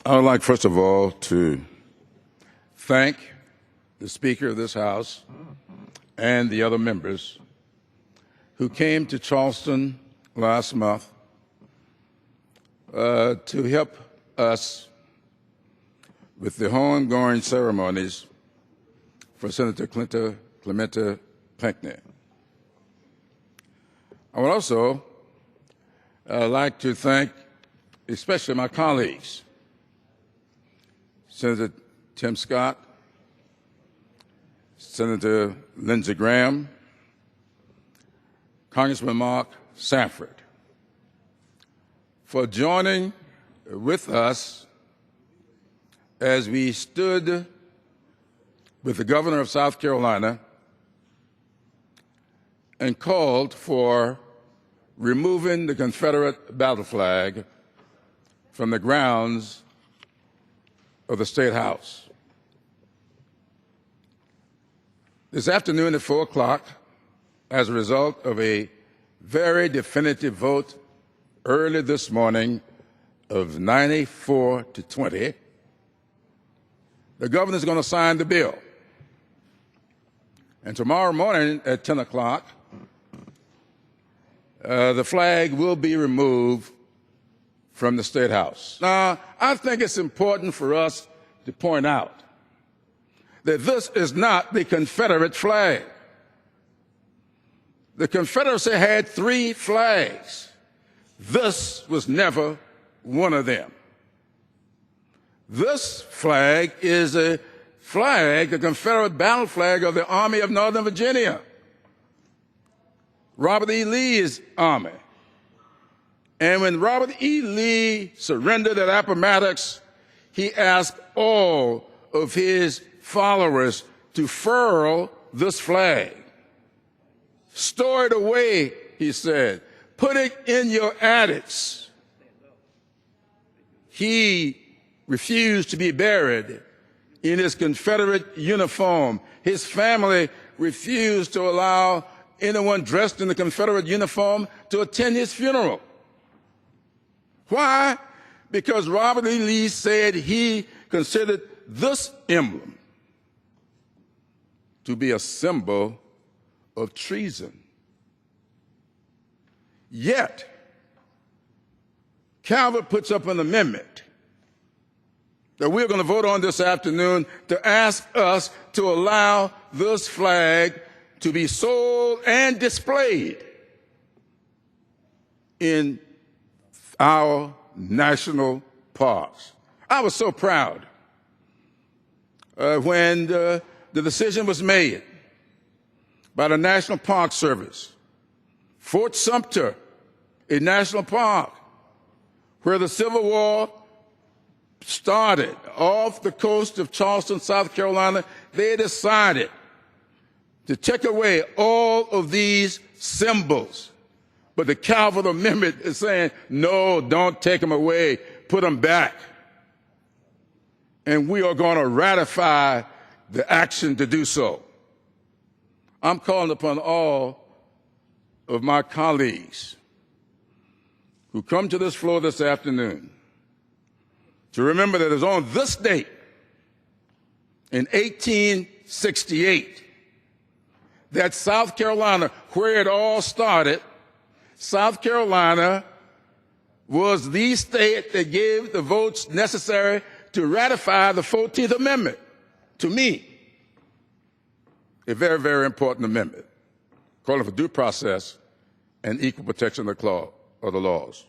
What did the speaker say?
I would like, first of all, to thank the Speaker of this House and the other members who came to Charleston last month to help us with the homegoing ceremonies for Senator Clementa Pinckney. I would also like to thank especially my colleagues, Senator Tim Scott, Senator Lindsey Graham, Congressman Mark Sanford, for joining with us as we stood with the governor of South Carolina and called for removing the Confederate battle flag from the grounds of the State House. This afternoon at 4 o'clock, as a result of a very definitive vote early this morning of 94 to 20, the governor is going to sign the bill. And tomorrow morning at 10 o'clock, the flag will be removed from the State House. Now, I think it's important for us to point out that this is not the Confederate flag. The Confederacy had 3 flags. This was never one of them. This flag is a flag, the Confederate battle flag of the Army of Northern Virginia, Robert E. Lee's army. And when Robert E. Lee surrendered at Appomattox, he asked all of his followers to furl this flag. Store it away, he said. Put it in your attics. He refused to be buried in his Confederate uniform. His family refused to allow anyone dressed in the Confederate uniform to attend his funeral. Why? Because Robert E. Lee said he considered this emblem to be a symbol of treason. Yet, Calvert puts up an amendment that we're going to vote on this afternoon to ask us to allow this flag to be sold and displayed in our national parks. I was so proud when the decision was made by the National Park Service. Fort Sumter, a national park where the Civil War started off the coast of Charleston, South Carolina, they decided to take away all of these symbols. But the Calvert Amendment is saying, no, don't take them away, put them back. And we are going to ratify the action to do so. I'm calling upon all of my colleagues who come to this floor this afternoon to remember that it was on this date in 1868 that South Carolina, where it all started, South Carolina was the state that gave the votes necessary to ratify the 14th Amendment. To me, a very, very important amendment, calling for due process and equal protection of the laws.